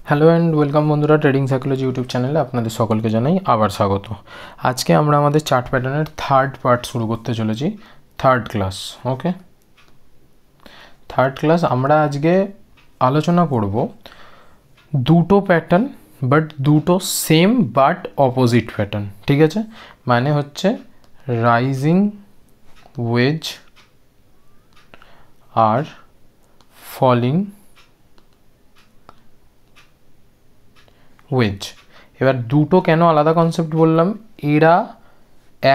Hello and welcome বন্ধুরা, trading psychology YouTube চ্যানেলে আপনাদের সকলকে জানাই আবার স্বাগত। আজকে আমরা আমাদের চার্ট প্যাটার্নের থার্ড পার্ট শুরু করতে চলেছি, থার্ড ক্লাস। ওকে, থার্ড ক্লাস আমরা আজকে আলোচনা করব দুটো প্যাটার্ন, বাট দুটো সেম বাট অপোজিট প্যাটার্ন। ঠিক আছে, মানে হচ্ছে রাইজিং ওয়েজ আর ফলিং ওয়েজ। এবার দুটো কেন আলাদা কনসেপ্ট বললাম, এরা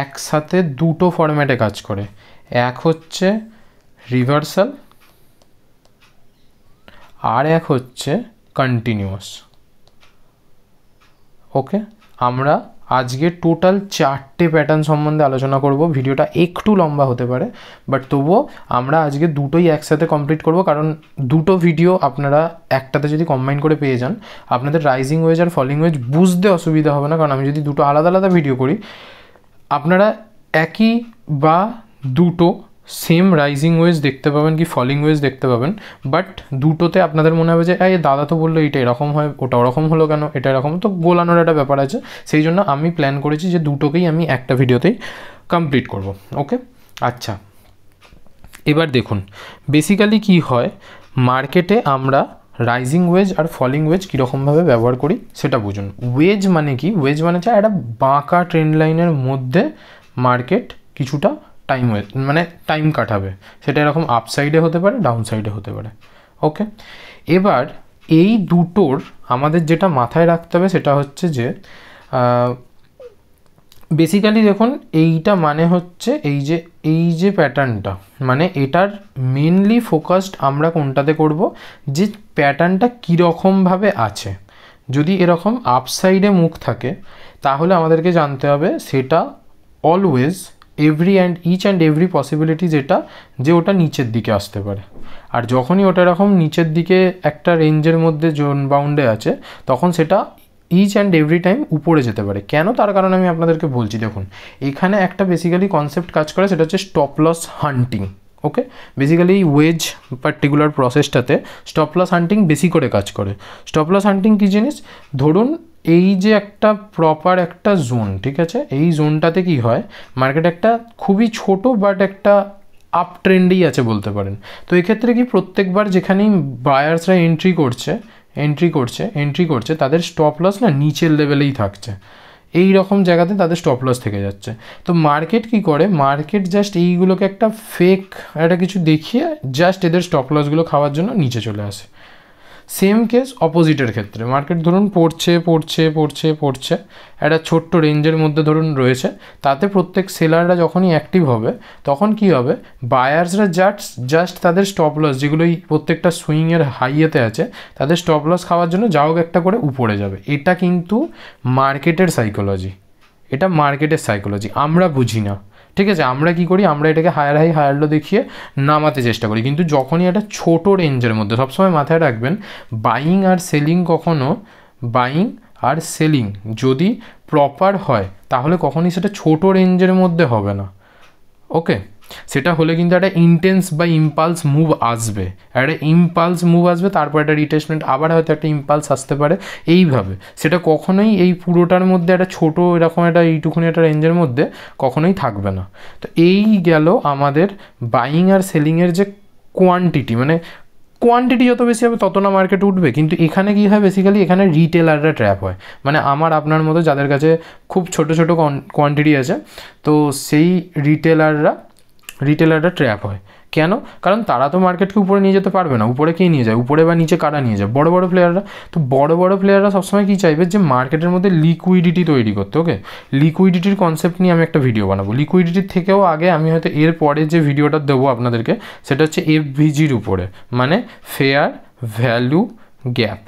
একসাথে দুটো ফরম্যাটে কাজ করে। এক হচ্ছে রিভার্সাল আর এক হচ্ছে কন্টিনিউয়াস। ওকে, আমরা আজকে টোটাল 4টে প্যাটার্ন সম্বন্ধে আলোচনা করব। ভিডিওটা একটু লম্বা হতে পারে, বাট তবুও আমরা আজকে দুটোই একসাথে কমপ্লিট করব, কারণ দুটো ভিডিও আপনারা একটাতে যদি কম্বাইন করে পেয়ে যান, আপনাদের রাইজিং ওয়েজ আর ফলিং ওয়েজ বুঝতে অসুবিধা হবে না। কারণ আমি যদি দুটো আলাদা আলাদা ভিডিও করি, আপনারা একই বা দুটো সেম রাইজিং ওয়েজ দেখতে পাবেন কি ফলিং ওয়েজ দেখতে পাবেন, বাট দুটোতে আপনাদের মনে হবে যে এই দাদা তো বললো এইটা এরকম হয়, ওটা ওরকম হলো কেন, এটা এরকম, তো গোলানোর একটা ব্যাপার আছে। সেই জন্য আমি প্ল্যান করেছি যে দুটোকেই আমি একটা ভিডিওতেই কমপ্লিট করব। ওকে, আচ্ছা, এবার দেখুন বেসিক্যালি কি হয় মার্কেটে, আমরা রাইজিং ওয়েজ আর ফলিং ওয়েজ কীরকমভাবে ব্যবহার করি সেটা বুঝুন। ওয়েজ মানে কি? ওয়েজ মানে হচ্ছে একটা বাঁকা ট্রেন্ড লাইনের মধ্যে মার্কেট কিছুটা টাইম কাটাবে। সেটা এরকম আপ সাইডে হতে পারে, ডাউন সাইডে হতে পারে। ওকে, এবার এই দুটোর আমাদের যেটা মাথায় রাখতে হবে সেটা হচ্ছে যে বেসিক্যালি দেখুন, এইটা মানে হচ্ছে এই যে প্যাটার্নটা, মানে এটার মেনলি ফোকাসড আমরা কোনটাতে করব, যে প্যাটার্নটা কীরকমভাবে আছে। যদি এরকম আপ সাইডে মুখ থাকে তাহলে আমাদেরকে জানতে হবে সেটা always each and every possibility যেটা, যে ওটা নিচের দিকে আসতে পারে। আর যখনই ওটা এরকম নিচের দিকে একটা রেঞ্জের মধ্যে জোন বাউন্ডে আছে, তখন সেটা ইচ অ্যান্ড এভরি টাইম উপরে যেতে পারে। কেন? তার কারণ আমি আপনাদেরকে বলছি। দেখুন, এখানে একটা বেসিক্যালি কনসেপ্ট কাজ করে, সেটা হচ্ছে স্টপ লস হান্টিং। ওকে, বেসিক্যালি এই ওয়েজ পার্টিকুলার প্রসেসটাতে স্টপ লস হান্টিং বেশি করে কাজ করে। স্টপ লস হান্টিং কী জিনিস? ধরুন এই যে একটা প্রপার একটা জোন, ঠিক আছে, এই জোনটাতে কি হয়, মার্কেট একটা খুবই ছোট বাট একটা আপ ট্রেন্ডেই আছে বলতে পারেন। তো এক্ষেত্রে কি প্রত্যেকবার যেখানেই বায়ার্সরা এন্ট্রি করছে তাদের স্টপ লস না নিচের লেভেলেই থাকছে, এই রকম জায়গাতে তাদের স্টপ লস থেকে যাচ্ছে। তো মার্কেট কি করে, মার্কেট জাস্ট এইগুলোকে একটা ফেক একটা কিছু দেখিয়ে জাস্ট এদের স্টপ লসগুলো খাওয়ার জন্য নিচে চলে আসে। সেম কেস অপোজিটের ক্ষেত্রে, মার্কেট ধরুন পড়ছে একটা ছোট্ট রেঞ্জের মধ্যে ধরুন রয়েছে, তাতে প্রত্যেক সেলাররা যখনই অ্যাক্টিভ হবে তখন কি হবে, বায়ার্সরা জাস্ট তাদের স্টপ লস যেগুলোই প্রত্যেকটা সুইংয়ের হাইয়েতে আছে তাদের স্টপ লস খাওয়ার জন্য যা হোক একটা করে উপরে যাবে। এটা কিন্তু মার্কেটের সাইকোলজি, আমরা বুঝি না। ঠিক আছে, আমরা কি করি, আমরা এটাকে হায়ার হাই হায়ার লো দেখিয়ে নামাতে চেষ্টা করি। কিন্তু যখনই একটা ছোট রেঞ্জের মধ্যে, সবসময় মাথায় রাখবেন, বাইং আর সেলিং যদি প্রপার হয় তাহলে কখনই সেটা ছোট রেঞ্জের মধ্যে হবে না। ওকে, সেটা হলে কিন্তু একটা ইন্টেন্স বা ইম্পালস মুভ আসবে, তারপর একটা রিটেস্টমেন্ট, আবার হয়তো একটা ইম্পালস আসতে পারে, এইভাবে। সেটা কখনোই এই পুরোটার মধ্যে একটা ছোট এরকম একটা এইটুকুনি একটা রেঞ্জের মধ্যে কখনোই থাকবে না। তো এই গেল আমাদের বাইং আর সেলিংয়ের যে কোয়ান্টিটি, মানে কোয়ান্টিটি যত বেশি হবে তত না মার্কেট উঠবে। কিন্তু এখানে কী হয়, বেসিক্যালি এখানে রিটেলাররা ট্র্যাপ হয়, মানে আমার আপনার মতো যাদের কাছে খুব ছোট কোয়ান্টিটি আছে, তো সেই রিটেলাররা ট্র্যাপ হয়। কেন? কারণ তারা তো মার্কেটকে উপরে নিয়ে যেতে পারবে না। উপরে কে নিয়ে যায়, উপরে বা নিচে কারা নিয়ে যায়? বড় বড় প্লেয়াররা। তো বড় প্লেয়াররা সবসময় কী চাইবে, যে মার্কেটের মধ্যে লিকুইডিটি তৈরি করতে। ওকে, লিকুইডিটির কনসেপ্ট নিয়ে আমি একটা ভিডিও বানাবো। লিকুইডিটির থেকেও আগে আমি হয়তো এর পরে যে ভিডিওটা দেবো আপনাদেরকে, সেটা হচ্ছে এফভিজির উপরে, মানে ফেয়ার ভ্যালু গ্যাপ।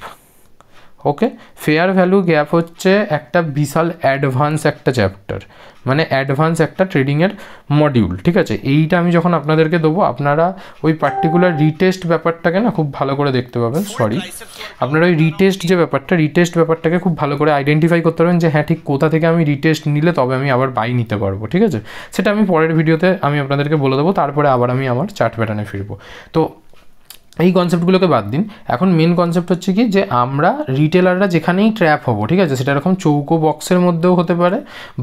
ওকে, ফেয়ার ভ্যালু গ্যাপ হচ্ছে একটা বিশাল অ্যাডভান্স একটা চ্যাপ্টার, মানে অ্যাডভান্স একটা ট্রেডিংয়ের মডিউল। ঠিক আছে, এইটা আমি যখন আপনাদেরকে দেবো, আপনারা ওই পার্টিকুলার রিটেস্ট ব্যাপারটাকে না খুব ভালো করে দেখতে পাবেন। আপনারা ওই রিটেস্ট ব্যাপারটাকে খুব ভালো করে আইডেন্টিফাই করতে পারবেন, যে হ্যাঁ ঠিক কোথা থেকে আমি রিটেস্ট নিলে তবে আমি আবার বাই নিতে পারবো। ঠিক আছে, সেটা আমি পরের ভিডিওতে আমি আপনাদেরকে বলে দেবো, তারপরে আবার আমি আমার চার্ট প্যাটার্নে ফিরবো। তো এই কনসেপ্টগুলোকে বাদ দিন, এখন মেন কনসেপ্ট হচ্ছে কি যে আমরা রিটেলাররা যেখানেই ট্র্যাপ হব, ঠিক আছে, সেটা এরকম চৌকো বক্সের মধ্যেও হতে পারে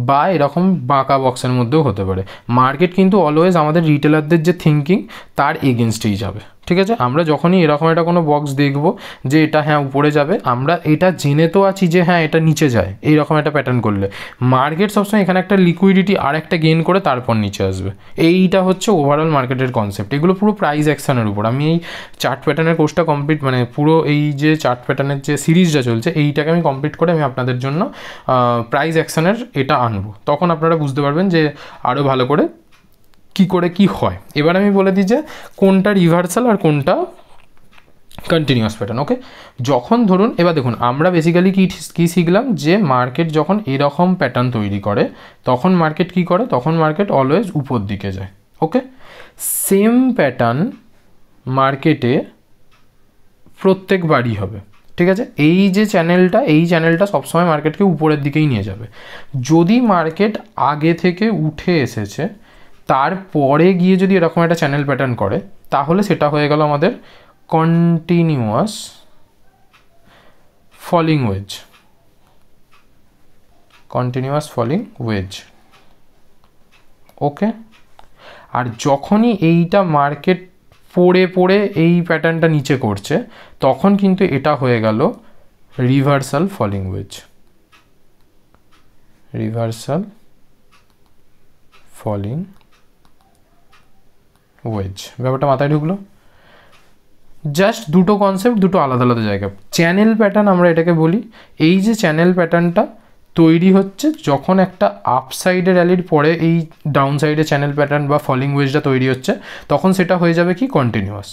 বা এরকম বাঁকা বক্সের মধ্যেও হতে পারে। মার্কেট কিন্তু অলওয়েজ আমাদের রিটেলারদের যে থিঙ্কিং তার এগেনস্টেই যাবে, ঠিক আছে। আমরা যখনই এরকম একটা কোনো বক্স দেখব যে এটা হ্যাঁ উপরে যাবে, আমরা এটা জেনে তো আছি যে হ্যাঁ এটা নিচে যায়, এইরকম একটা প্যাটার্ন করলে মার্কেট সবসময় এখানে একটা লিকুইডিটি আর একটা গেইন করে তারপর নিচে আসবে। এইটা হচ্ছে ওভারঅল মার্কেটের কনসেপ্ট। এগুলো পুরো প্রাইস অ্যাকশনের উপর। আমি এই চার্ট প্যাটার্নের কোর্সটা কমপ্লিট, মানে পুরো এই যে চার্ট প্যাটার্নের যে সিরিজটা চলছে এইটাকে আমি কমপ্লিট করে আমি আপনাদের জন্য প্রাইস অ্যাকশনের এটা আনবো, তখন আপনারা বুঝতে পারবেন যে আরও ভালো করে কি হয়। এবার আমি বলে দিই যে কোনটা রিভার্সাল আর কোনটা কন্টিনিউয়াস প্যাটার্ন। ওকে, যখন ধরুন এবার দেখুন আমরা বেসিক্যালি কী শিখলাম যে মার্কেট যখন এরকম প্যাটার্ন তৈরি করে তখন মার্কেট কী করে, তখন মার্কেট অলওয়েজ উপর দিকে যায়। ওকে, সেম প্যাটার্ন মার্কেটে প্রত্যেকবারই হবে, ঠিক আছে। এই যে চ্যানেলটা সবসময় মার্কেটকে উপরের দিকেই নিয়ে যাবে। যদি মার্কেট আগে থেকে উঠে এসেছে তারপরে গিয়ে যদি এরকম একটা চ্যানেল প্যাটার্ন করে তাহলে সেটা হয়ে গেল আমাদের কন্টিনিউয়াস ফলিং ওয়েজ। ওকে, আর যখনই এইটা মার্কেট পড়ে এই প্যাটার্নটা নিচে করছে তখন কিন্তু এটা হয়ে গেল রিভার্সাল ফলিং ওয়েজ। ব্যাপারটা মাথায় ঢুকলো? জাস্ট দুটো কনসেপ্ট, দুটো আলাদা আলাদা জায়গা। চ্যানেল প্যাটার্ন আমরা এটাকে বলি। এই যে চ্যানেল প্যাটার্নটা তৈরি হচ্ছে যখন একটা আপসাইডে র্যালির পরে এই ডাউন সাইডে চ্যানেল প্যাটার্ন বা ফলিং ওয়েজটা তৈরি হচ্ছে তখন সেটা হয়ে যাবে কি কন্টিনিউয়াস।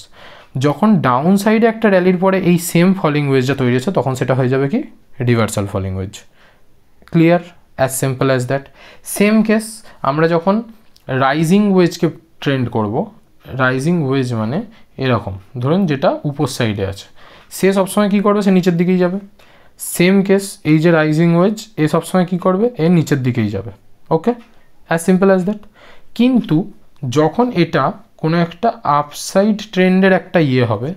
যখন ডাউন সাইডে একটা র্যালির পরে এই সেম ফলিং ওয়েজটা তৈরি হচ্ছে তখন সেটা হয়ে যাবে কি reversal falling wedge. Clear? As simple as that. Same case আমরা যখন রাইজিং ওয়েজকে ট্রেন্ড করব, রাইজিং ওয়েজ মানে এরকম ধরুন যেটা উপর সাইডে আছে, সে সবসময় কী করবে, সে নিচের দিকেই যাবে। সেম কেস এই যে রাইজিং ওয়েজ, এ সবসময় কী করবে, এ নিচের দিকেই যাবে। ওকে, অ্যাজ সিম্পল অ্যাজ দ্যাট। কিন্তু যখন এটা কোনো একটা আপসাইড ট্রেন্ডের একটা হবে,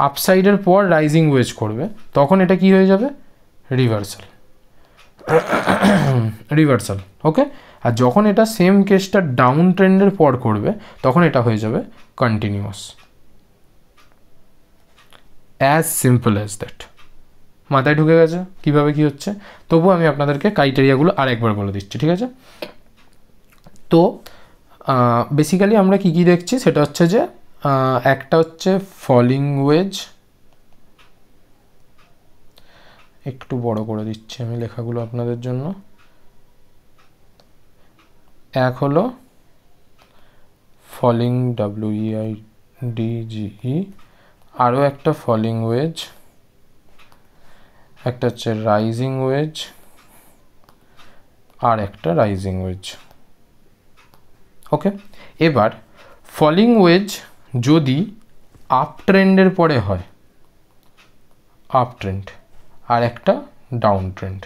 আপসাইডের পর রাইজিং ওয়েজ করবে, তখন এটা কি হয়ে যাবে, রিভার্সাল। ওকে, আর যখন এটা সেম কেসটা ডাউন ট্রেন্ডের পর করবে তখন এটা হয়ে যাবে continuous. As simple as that. মাথায় ঢুকে গেছে কীভাবে কী হচ্ছে? তবু আমি আপনাদেরকে ক্রাইটেরিয়াগুলো আরেকবার বলে দিচ্ছি, ঠিক আছে। তো বেসিক্যালি আমরা কী দেখছি সেটা হচ্ছে যে একটা হচ্ছে ফলিং ওয়েজ, একটু বড় করে দিচ্ছি আমি লেখাগুলো আপনাদের জন্য। এক হলো ফলিং WEIDGE, আরও একটা ফলিং ওয়েজ, একটা হচ্ছে রাইজিং ওয়েজ, আর একটা রাইজিং ওয়েজ। ওকে, এবার ফলিং ওয়েজ যদি আপ ট্রেন্ডের পরে হয়, আপ ট্রেন্ড, আর একটা down trend.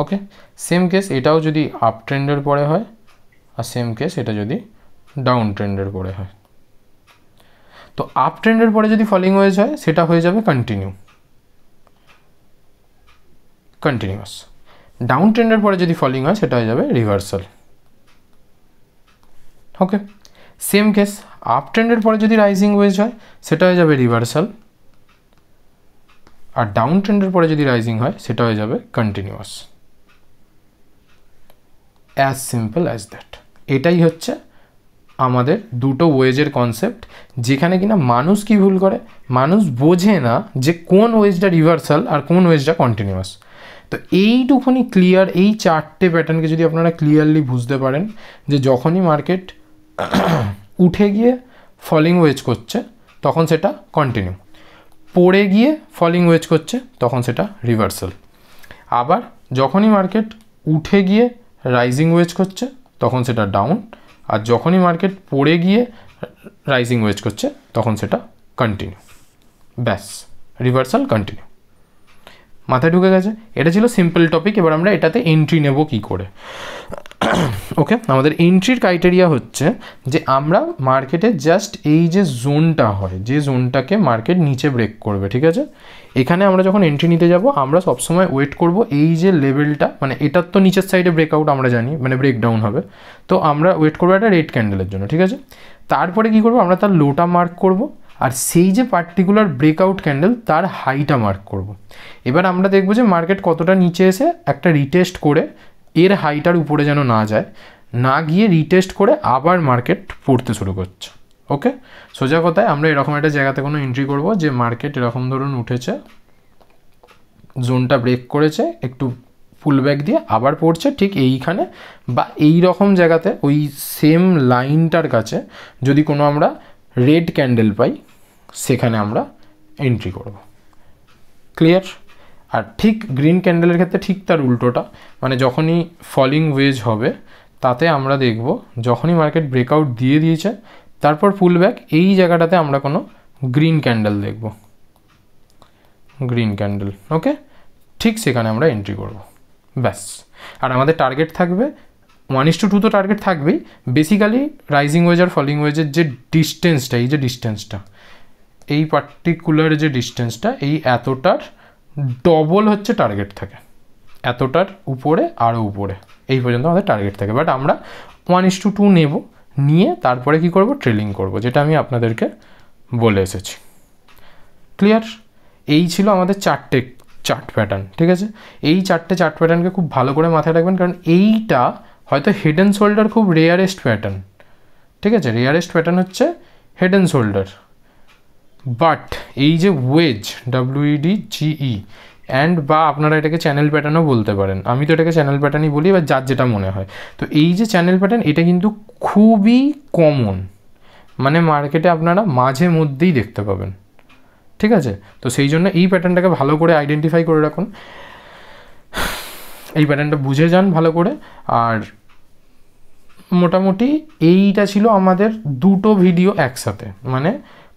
Okay, same case এটাও যদি আপ ট্রেন্ডের পরে হয়, আর সেম কেস এটা যদি ডাউন ট্রেন্ডের পরে হয়। তো আপ ট্রেন্ডের পরে যদি ফলিং ওয়েজ হয় সেটা হয়ে যাবে কন্টিনিউয়াস। ডাউন ট্রেন্ডের পরে যদি ফলিং হয় সেটা হয়ে যাবে রিভার্সাল। ওকে, সেম কেস আপ ট্রেন্ডের পরে যদি রাইজিং ওয়েজ হয় সেটা হয়ে যাবে রিভার্সাল, আর ডাউন ট্রেন্ডের পরে যদি রাইজিং হয় সেটা হয়ে যাবে continuous. As simple as that. এটাই হচ্ছে আমাদের দুটো ওয়েজের কনসেপ্ট, যেখানে কিনা মানুষ কি ভুল করে, মানুষ বোঝে না যে কোন ওয়েজটা রিভার্সাল আর কোন ওয়েজটা কন্টিনিউয়াস। তো এইটুকুনি ক্লিয়ার, এই চারটে প্যাটার্নকে যদি আপনারা ক্লিয়ারলি বুঝতে পারেন যে যখনই মার্কেট উঠে গিয়ে ফলিং ওয়েজ করছে তখন সেটা কন্টিনিউ, পড়ে গিয়ে ফলিং ওয়েজ করছে তখন সেটা রিভার্সাল, আবার যখনই মার্কেট উঠে গিয়ে রাইজিং ওয়েজ করছে তখন সেটা ডাউন, আর যখনই মার্কেট পড়ে গিয়ে রাইজিং ওয়েজ করছে তখন সেটা কন্টিনিউ। ব্যাস, রিভার্সাল কন্টিনিউ। মাথায় ঢুকে গেছে? এটা ছিল সিম্পল টপিক। এবার আমরা এটাতে এন্ট্রি নেব কি করে। ওকে, আমাদের এন্ট্রির ক্রাইটেরিয়া হচ্ছে যে আমরা মার্কেটে জাস্ট এই যে জোনটা হয়, যে জোনটাকে মার্কেট নিচে ব্রেক করবে, ঠিক আছে, এখানে আমরা যখন এন্ট্রি নিতে যাব আমরা সবসময় ওয়েট করব এই যে লেভেলটা, মানে এটার তো নিচের সাইডে ব্রেকআউট আমরা জানি, মানে ব্রেকডাউন হবে, তো আমরা ওয়েট করবো একটা রেড ক্যান্ডেলের জন্য, ঠিক আছে। তারপরে কী করবো, আমরা তার লোটা মার্ক করব, আর সেই যে পার্টিকুলার ব্রেকআউট ক্যান্ডেল তার হাইটা মার্ক করব। এবার আমরা দেখব যে মার্কেট কতটা নিচে এসে একটা রিটেস্ট করে এর হাইটার উপরে যেন না যায়, না গিয়ে রিটেস্ট করে আবার মার্কেট পড়তে শুরু করছে। ওকে, সোজা কথায় আমরা এরকম একটা জায়গাতে কোনো এন্ট্রি করব যে মার্কেট এরকম ধরুন উঠেছে, জোনটা ব্রেক করেছে, একটু পুলব্যাক দিয়ে আবার পড়ছে ঠিক এইখানে বা এই রকম জায়গাতে, ওই সেম লাইনটার কাছে যদি কোনো আমরা রেড ক্যান্ডেল পাই সেখানে আমরা এন্ট্রি করব। ক্লিয়ার? আর ঠিক গ্রিন ক্যান্ডেলের ক্ষেত্রে ঠিক তার উল্টোটা, মানে যখনই ফলিং ওয়েজ হবে তাতে আমরা দেখব যখনই মার্কেট ব্রেকআউট দিয়ে দিয়েছে তারপর পুলব্যাক, এই জায়গাটাতে আমরা কোনো গ্রিন ক্যান্ডেল দেখব, গ্রিন ক্যান্ডেল। ওকে, ঠিক সেখানে আমরা এন্ট্রি করব, ব্যাস। আর আমাদের টার্গেট থাকবে 1:2 তো টার্গেট থাকবেই, বেসিক্যালি রাইজিং ওয়েজ আর ফলিং ওয়েজের যে ডিস্টেন্সটা, এই যে ডিস্টেন্সটা, এই পার্টিকুলার যে ডিস্টেন্সটা, এই এতটার ডবল হচ্ছে টার্গেট থাকে, এতটার উপরে আরও উপরে, এই পর্যন্ত আমাদের টার্গেট থাকে। বাট আমরা 1:2 নেব, নিয়ে তারপরে কি করব, ট্রেলিং করব, যেটা আমি আপনাদেরকে বলে এসেছি। ক্লিয়ার? এই ছিল আমাদের 4টে চার্ট প্যাটার্ন, ঠিক আছে। এই 4টে চার্ট প্যাটার্নকে খুব ভালো করে মাথায় রাখবেন, কারণ এইটা হয়তো হেড অ্যান্ড শোল্ডার খুব রেয়ারেস্ট প্যাটার্ন, ঠিক আছে, রেয়ারেস্ট প্যাটার্ন হচ্ছে হেড অ্যান্ড শোল্ডার। বাট এই যে ওয়েজ, WEDGE, অ্যান্ড বা আপনারা এটাকে চ্যানেল প্যাটার্নও বলতে পারেন, আমি তো এটাকে চ্যানেল প্যাটার্নই বলি, বা যার যেটা মনে হয়। তো এই যে চ্যানেল প্যাটার্ন, এটা কিন্তু খুবই কমন, মানে মার্কেটে আপনারা মাঝে মধ্যেই দেখতে পাবেন, ঠিক আছে। তো সেই জন্য এই প্যাটার্নটাকে ভালো করে আইডেন্টিফাই করে রাখুন, এই প্যাটার্নটা বুঝে যান ভালো করে। আর মোটামুটি এইটা ছিল আমাদের দুটো ভিডিও একসাথে, মানে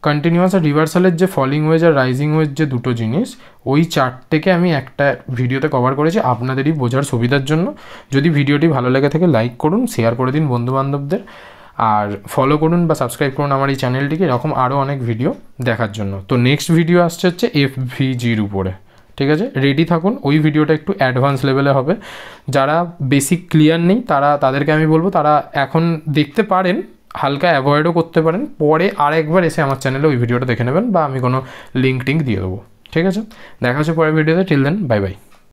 কন্টিনিউয়াস আর রিভার্সালের যে ফলিং ওয়েজ আর রাইজিং ওয়েজ যে দুটো জিনিস, ওই চার্টটাকে আমি একটা ভিডিওতে কভার করেছি আপনাদেরই বোঝার সুবিধার জন্য। যদি ভিডিওটি ভালো লেগে থাকে লাইক করুন, শেয়ার করে দিন বন্ধুবান্ধবদের, আর ফলো করুন বা সাবস্ক্রাইব করুন আমার এই চ্যানেলটিকে, এরকম আরও অনেক ভিডিও দেখার জন্য। তো নেক্সট ভিডিও আসছে হচ্ছে FVGর উপরে, ঠিক আছে, রেডি থাকুন। ওই ভিডিওটা একটু অ্যাডভান্স লেভেলে হবে, যারা বেসিক ক্লিয়ার নেই তাদেরকে আমি বলবো তারা এখন দেখতে পারেন, হালকা অ্যাভয়েডও করতে পারেন, পরে আরেকবার এসে আমার চ্যানেলে ওই ভিডিওটা দেখে নেবেন, বা আমি কোনো লিঙ্ক টিঙ্ক দিয়ে দেবো, ঠিক আছে। দেখা হচ্ছে পরের ভিডিওতে, টিল দেন বাই বাই।